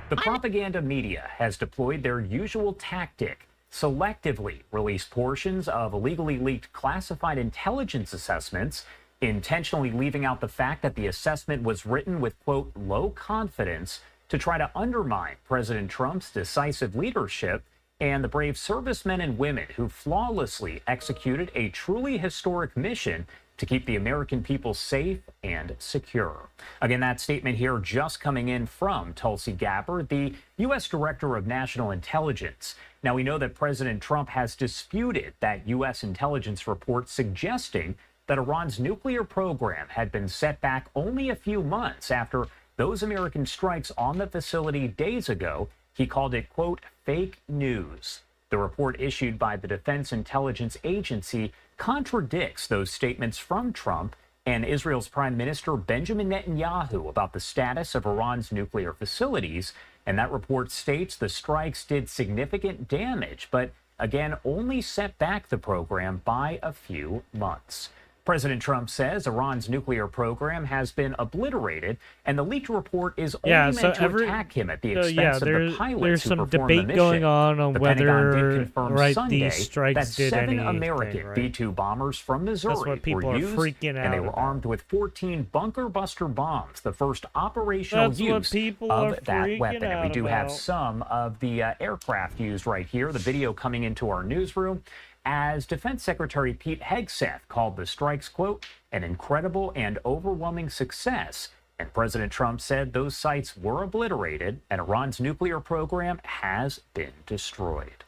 The propaganda media has deployed their usual tactic, selectively release portions of illegally leaked classified intelligence assessments, intentionally leaving out the fact that the assessment was written with, quote, low confidence to try to undermine President Trump's decisive leadership and the brave servicemen and women who flawlessly executed a truly historic mission to keep the American people safe and secure. Again, that statement here just coming in from Tulsi Gabbard, the U.S. Director of National Intelligence. Now, we know that President Trump has disputed that U.S. intelligence report suggesting that Iran's nuclear program had been set back only a few months after those American strikes on the facility days ago. He called it, quote, fake news. The report issued by the Defense Intelligence Agency contradicts those statements from Trump and Israel's Prime Minister Benjamin Netanyahu about the status of Iran's nuclear facilities. And that report states the strikes did significant damage, but again, only set back the program by a few months. President Trump says Iran's nuclear program has been obliterated, and the leaked report is only meant to attack him at the expense of the pilots there's who some performed debate the mission. going on The whether Pentagon did confirm Sunday these strikes that did 7 anything, American right? B-2 bombers from Missouri That's what people were are used, freaking out and they were about. armed with 14 bunker buster bombs, the first operational That's what use people are of that freaking weapon. And we out do have about. some of the aircraft used right here. The video coming into our newsroom as Defense Secretary Pete Hegseth called the strikes, quote, an incredible and overwhelming success And President Trump said those sites were obliterated and Iran's nuclear program has been destroyed.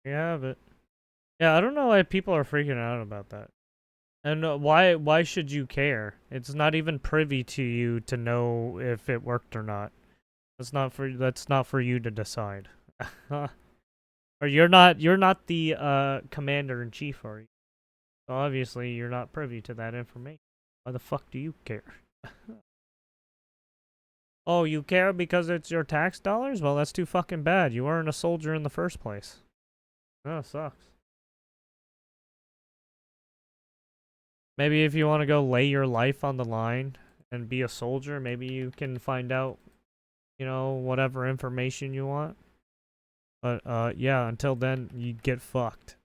Yeah, but yeah, I don't know why people are freaking out about that. And why should you care? It's not even privy to you to know if it worked or not. That's not for you to decide. Or you're not the commander in chief, are you? So obviously you're not privy to that information. Why the fuck do you care? Oh, you care because it's your tax dollars? Well, that's too fucking bad. You weren't a soldier in the first place. Oh, sucks. Maybe if you want to go lay your life on the line and be a soldier, maybe you can find out, you know, whatever information you want. But, yeah, until then, you get fucked.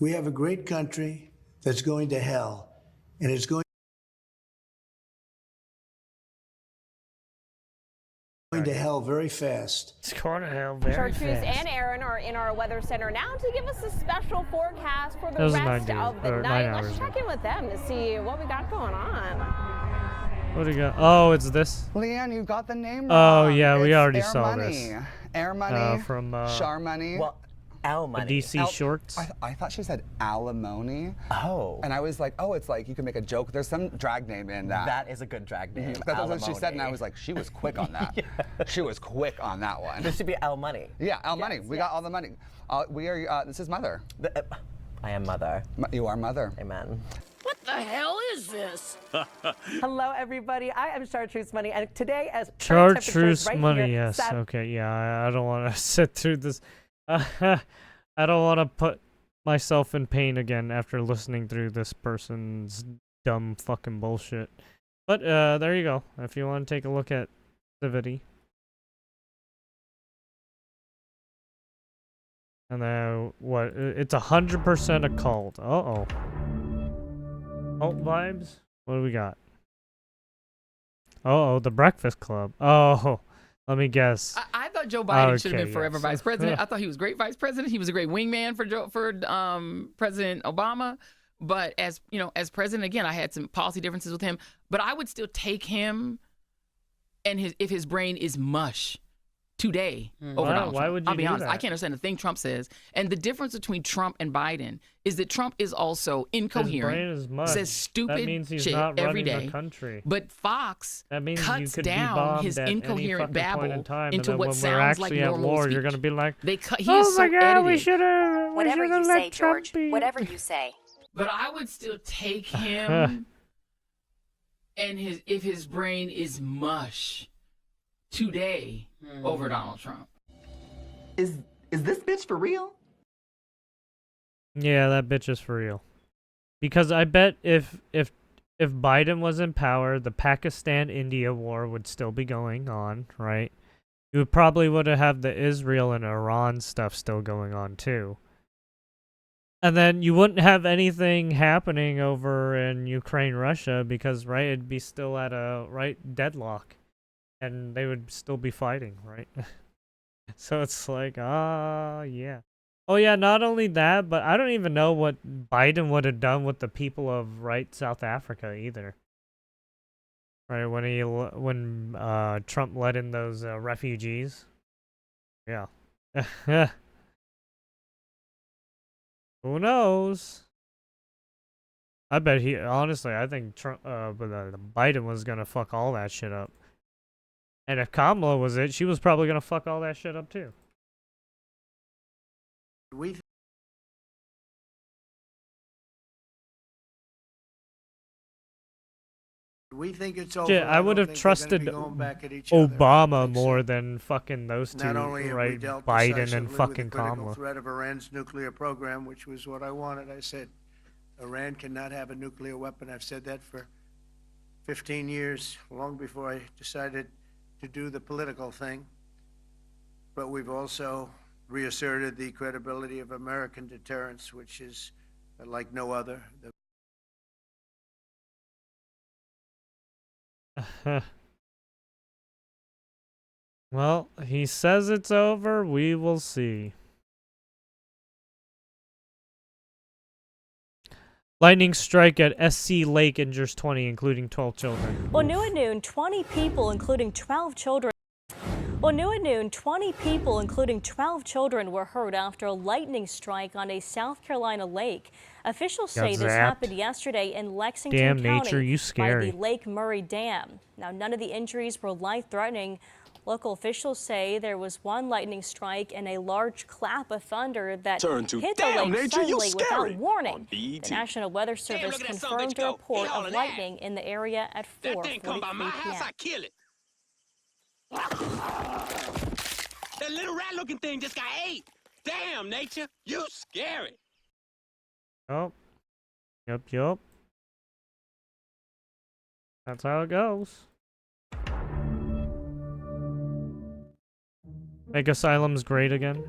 We have a great country that's going to hell, and it's going to hell very fast. It's going to hell very fast. Chartreuse and Aaron are in our weather center now to give us a special forecast for the Those rest are of the 9 night. hours. Let's check in with them to see what we got going on. What do you got? Oh, it's this? Leanne, you got the name Oh, wrong. yeah, we It's already Air saw Money. this. Air Money. From, Char Money. Well, Al Money. DC shorts. I thought she said alimony. Oh. And I was like, oh, it's like you can make a joke. There's some drag name in that. That is a good drag name. That's what she said, and I was like, she was quick on that. Yeah. She was quick on that one. This should be Al Money. Yeah, Al Money. We got all the money. We are. This is Mother. I am Mother. You are Mother. Amen. What the hell is this? Hello, everybody. I am Chartreuse Money, and today, as current temperatures Chartreuse right money, here, yes. Okay, yeah, I don't want to sit through this. I don't want to put myself in pain again after listening through this person's dumb fucking bullshit. But there you go. If you want to take a look at Civity. And then what? It's 100% a cult. Uh-oh. Cult vibes? What do we got? Uh-oh, the Breakfast Club. Oh, let me guess. I thought Joe Biden should have been Okay, forever yes. vice president. I thought he was great vice president. He was a great wingman for President Obama. But as you know, as president, again, I had some policy differences with him. But I would still take him, and if his brain is mush today over Donald Trump. Why would you I'll be do honest. that? I can't understand the thing Trump says. And the difference between Trump and Biden is that Trump is also incoherent. His brain is mush. Says stupid That means he's shit not every running day. the country. But Fox That means you cuts could be down bombed his at any incoherent fucking point in babble time, and into then what when we're sounds like actually at normal war, speech. you're gonna be like, He oh is so my God, we edited. should have. Whatever you say, George. Whatever you say. But I would still take him, and if his brain is mush today over Donald Trump. Is this bitch for real? Yeah, that bitch is for real. Because I bet if Biden was in power, the Pakistan-India war would still be going on, right? You probably would have the Israel and Iran stuff still going on too. And then you wouldn't have anything happening over in Ukraine, Russia, because right, it'd be still at a deadlock, and they would still be fighting, right? So it's like, yeah. Oh yeah, not only that, but I don't even know what Biden would have done with the people of South Africa either. Right, when Trump let in those refugees. Yeah. Who knows? I bet honestly, I think Biden was gonna fuck all that shit up. And if Kamala was it, she was probably gonna fuck all that shit up too. We think it's over. Shit, I would have trusted Obama more than fucking those two, Not only have we right? dealt Biden decisively and with fucking the critical Kamala. threat of Iran's nuclear program, which was what I wanted. I said, Iran cannot have a nuclear weapon. I've said that for 15 years, long before I decided to do the political thing. But we've also reasserted the credibility of American deterrence, which is like no other. Well, he says it's over. We will see. Lightning strike at SC Lake injures 20, including 12 children. Well, new at noon, 20 people, including 12 children. Well, new at noon, 20 people, including 12 children, were hurt after a lightning strike on a South Carolina lake. Officials say this happened yesterday in Lexington Damn County nature, you by scary. the Lake Murray Dam. Now, none of the injuries were life-threatening. Local officials say there was one lightning strike and a large clap of thunder that hit the lake suddenly without warning. The National Weather Service confirmed a report of lightning in the area at 4:43 p.m. That little rat-looking thing just got ate. Damn, nature, you scary. Oh. Yup. That's how it goes. Make asylums great again.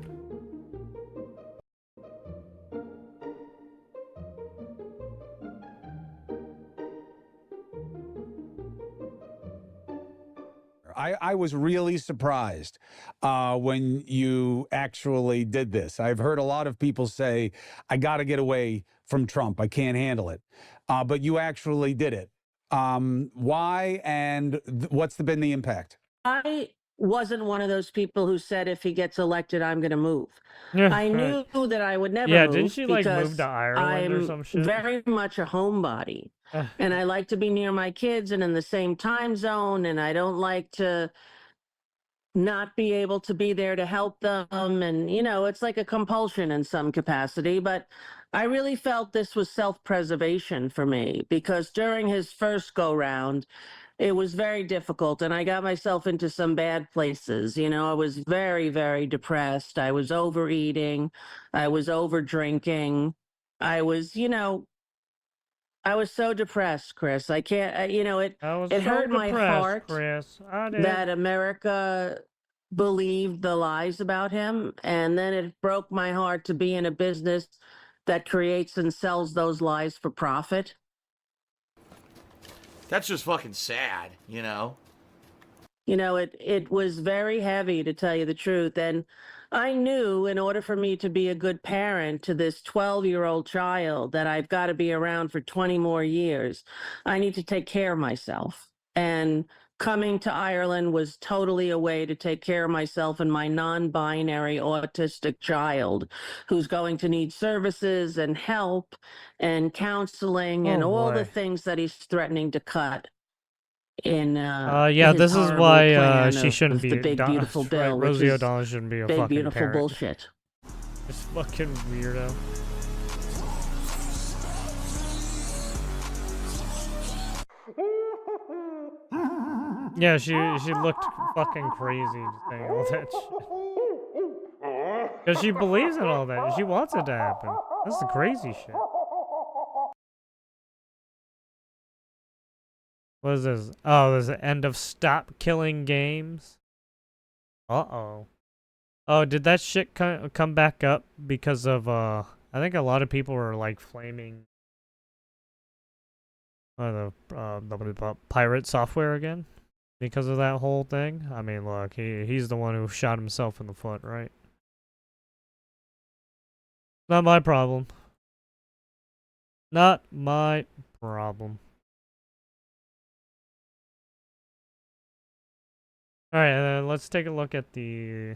I was really surprised when you actually did this. I've heard a lot of people say, I got to get away from Trump. I can't handle it. But you actually did it. Why and what's been the impact? I wasn't one of those people who said if he gets elected, I'm going to move. I knew that I would never move. Didn't she like move to Ireland or some shit? I'm very much a homebody. And I like to be near my kids and in the same time zone, and I don't like to not be able to be there to help them. And, you know, it's like a compulsion in some capacity. But I really felt this was self-preservation for me, because during his first go-round, it was very difficult, and I got myself into some bad places. You know, I was very, very depressed. I was overeating. I was over-drinking. I was, you know, I was so depressed, Chris. I can't, you know, it hurt my heart that America believed the lies about him. And then it broke my heart to be in a business that creates and sells those lies for profit. That's just fucking sad, you know? You know, it was very heavy, to tell you the truth. And I knew in order for me to be a good parent to this 12-year-old child that I've got to be around for 20 more years. I need to take care of myself. And coming to Ireland was totally a way to take care of myself and my non-binary autistic child who's going to need services and help and counseling and all the things that he's threatening to cut. Yeah, his this is horrible why plan she of shouldn't be the big beautiful bill, which Rosie is O'Donnell shouldn't be a big fucking beautiful parent. bullshit. This fucking weirdo. Yeah, she looked fucking crazy saying all that shit. Because she believes in all that. She wants it to happen. That's the crazy shit. What is this? Oh, there's the end of Stop Killing Games. Uh-oh. Oh, did that shit come back up because of, I think a lot of people were, like, flaming the pirate software again? Because of that whole thing? I mean, look, he's the one who shot himself in the foot, right? Not my problem. Not my problem. Alright, let's take a look at the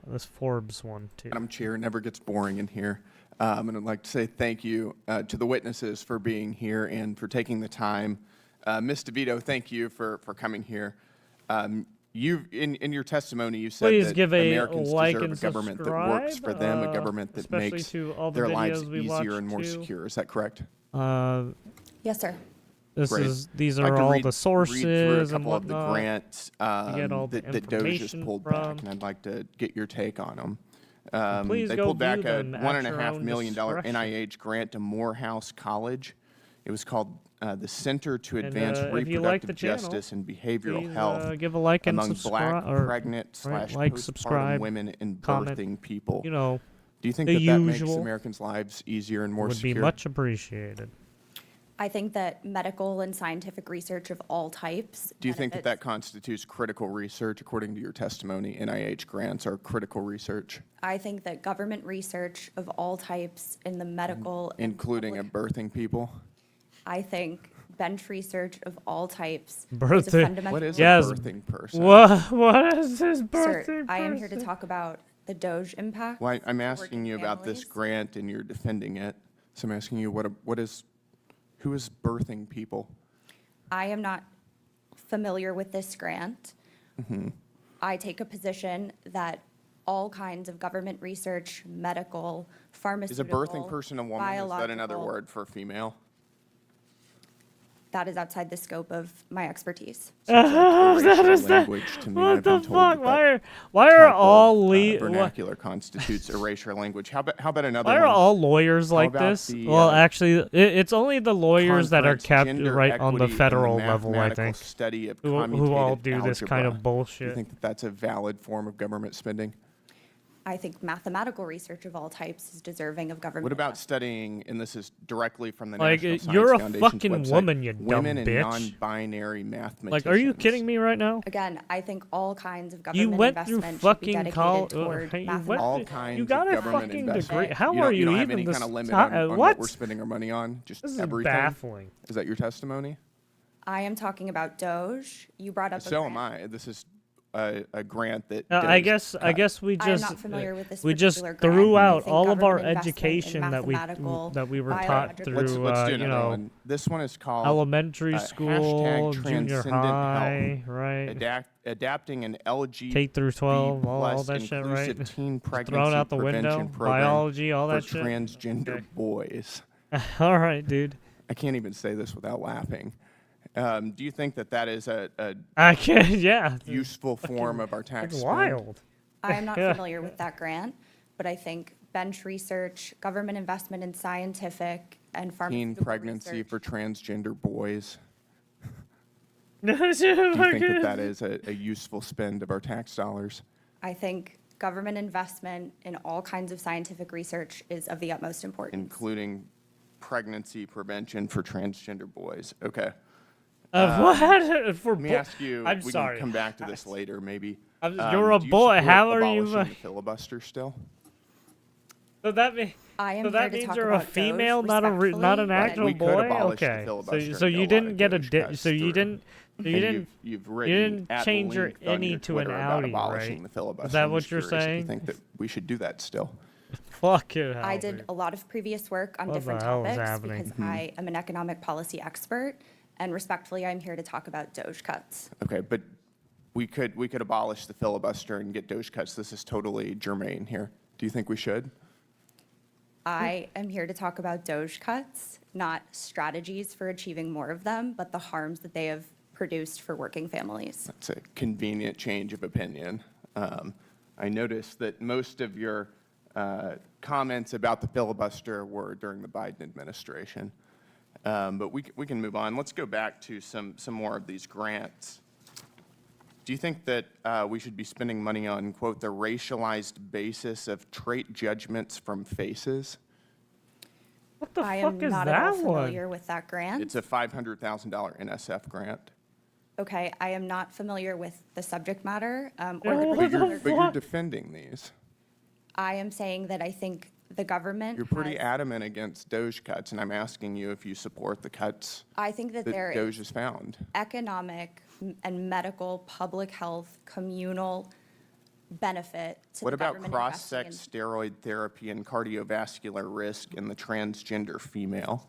this Forbes one, too. Madam Chair, never gets boring in here. And I'd like to say thank you to the witnesses for being here and for taking the time. Ms. DeVito, thank you for coming here. You, in your testimony, you said Please that give a Americans like deserve and a government that works for them, a government that especially makes to all the their lives videos we easier and watched, more too. secure. Is that correct? Yes, sir. These I'd like are to all read the sources through a couple and whatnot. of the grants to get all the that DOJ just information pulled from. back, and I'd like to get your take on them. Please They go pulled back view a them at your $1.5 own million discretion. NIH grant to Morehouse College. It was called the Center to And, Advance if you like the Reproductive channel, Justice and Behavioral please, Health give a like and among subscribe, Black, or pregnant, / like, postpartum subscribe, women and comment, birthing people. you know, do you think the that makes usual Americans' lives easier and more would secure? be much appreciated. I think that medical and scientific research of all types. Do you think that that constitutes critical research according to your testimony? NIH grants are critical research? I think that government research of all types in the medical, including a birthing people? I think bench research of all types is a Birthing. fundamental. What is Yes. a birthing person? What is this birthing Sir, I am here to person? talk about the Doge impact. Well, I'm for asking working you about this families. grant and you're defending it. So I'm asking you who is birthing people? I am not familiar with this grant. Mm-hmm. I take a position that all kinds of government research, medical, Is a pharmaceutical, birthing person a woman? Is that another biological, word for female? that is outside the scope of my expertise. That is that. Language to me. What I've the been told fuck? that Why are type of, all vernacular constitutes erasure language? How about another Why one? are all lawyers How like about this? the, Well, actually, it's only the lawyers that are conference, kept Gender right on the Equity and federal level, I Mathematical think, Study of who all commutative do this kind of algebra. Do bullshit. you think that that's a valid form of government spending? I think mathematical research of all types is deserving of government. What about studying, and this is directly from the Like, National Science you're a Foundation's fucking website, woman, you dumb women and bitch. non-binary mathematicians. Like, are you kidding me right now? Again, I think all kinds of You government went through investment should be fucking dedicated college. toward You mathematical. got a government fucking investment. degree. How You are don't- you you don't have even any this? kind of limit on what what? we're spending our money on? Just This is everything? baffling. Is that your testimony? I am talking about Doge. You brought up. So am I. This is a grant that. I Doge guess cut. we I am just not familiar with this we just particular threw grant. I out think all of our government investment in education that we were taught biological- through Let's do you another know one. This one is called elementary school, hashtag junior transcendent high, health. right? Adapting an LG K through 12, all plus that shit, inclusive right? teen Just pregnancy thrown out the prevention window. program Biology, all that for shit. transgender Okay. boys. All right, dude. I can't even say this without laughing. Do you think that that is a I can't. Yeah. useful form of our tax It's spend? wild. I am not Yeah. familiar with that grant, but I think bench research, government investment in scientific and Teen pharmaceutical pregnancy research. for transgender boys. Do Do you think that is a useful spend of our tax dollars? I think government investment in all kinds of scientific research is of the utmost importance. Including pregnancy prevention for transgender boys. Okay. What? For Let me bo- ask you. I'm we sorry. can come back to this later, maybe. You're a do you boy. support How are you? abolishing the filibuster still? So that means I am so here that to means talk you're a about female, Doge not an respectfully, actual we could boy. abolish the Okay. filibuster So and you get a lot didn't of get a Doge di- cuts so you through. didn't And you've you've you written didn't at change your length on any your to an Twitter about outie, abolishing right? the filibuster. Is that I'm what just you're curious if saying? You think that we should do that still? Fuck it. I did a lot of previous work on What different the hell is topics happening? because I am an economic policy expert, and respectfully, I'm here to talk about Doge cuts. Okay, but we could abolish the filibuster and get Doge cuts. This is totally germane here. Do you think we should? I am here to talk about Doge cuts, not strategies for achieving more of them, but the harms that they have produced for working families. That's a convenient change of opinion. I noticed that most of your comments about the filibuster were during the Biden administration. But we can move on. Let's go back to some more of these grants. Do you think that we should be spending money on, quote, the racialized basis of trait judgments from faces? What the I fuck am is not at that all one? familiar with that grant. It's a $500,000 NSF grant. Okay, I am not familiar with the subject matter or Yeah, the what particular. But you're defending these. I am saying that I think the government. You're pretty has- adamant against Doge cuts, and I'm asking you if you support the cuts I think that that there Doge is has found. economic and medical, public health, communal benefit to What the about government cross-sex investing steroid therapy and cardiovascular risk in the transgender female?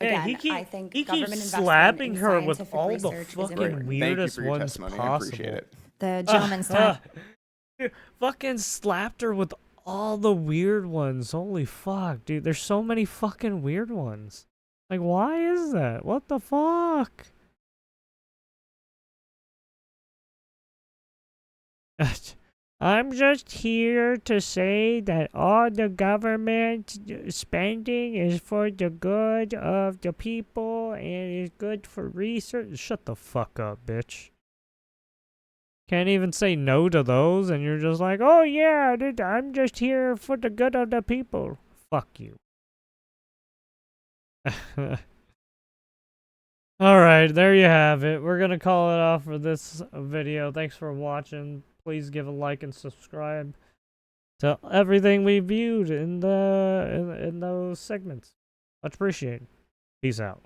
in. Yeah, Again, I think he government keeps investment slapping in her with scientific all the research is fucking important. Thank you weirdest for your ones testimony. I possible. appreciate it. The gentleman's time. Fucking slapped her with all the weird ones. Holy fuck, dude. There's so many fucking weird ones. Like, why is that? What the fuck? I'm just here to say that all the government spending is for the good of the people and is good for research. Shut the fuck up, bitch. Can't even say no to those, and you're just like, oh yeah, dude, I'm just here for the good of the people. Fuck you. All right, there you have it. We're going to call it off for this video. Thanks for watching. Please give a like and subscribe to everything we viewed in those segments. Much appreciated. Peace out.